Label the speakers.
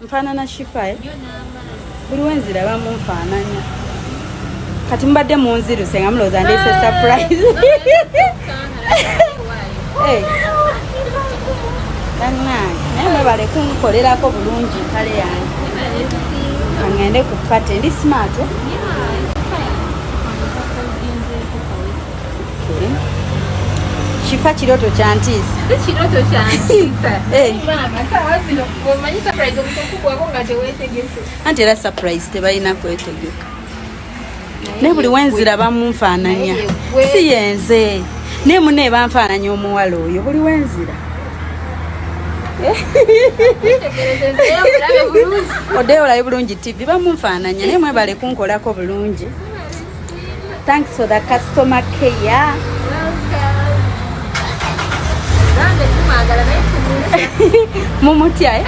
Speaker 1: Nfaanana Shifa buli wenziraba munfaananya kati mbadde munziruse nga mulowooza ndeese surprise bannange naye mwebale kunkolerako bulungi kale yange kaŋŋende ku kate ndi smart Shifa kiroto kyantiisa.
Speaker 2: Kiroto kyantiisa. Mama sawa zino omanyi surprise omukukubwako nga teweetegese.
Speaker 1: Anti era surprise tebalina kwetegeka. Ne buli wenziraba munfaananya. Si yenze. Ne munne banfaananya omuwala oyo buli wenzira. Odeyo olabe bulungi TV bamunfaananya ne mwebale kunkolako bulungi. Thanks for the customer care. Mumutya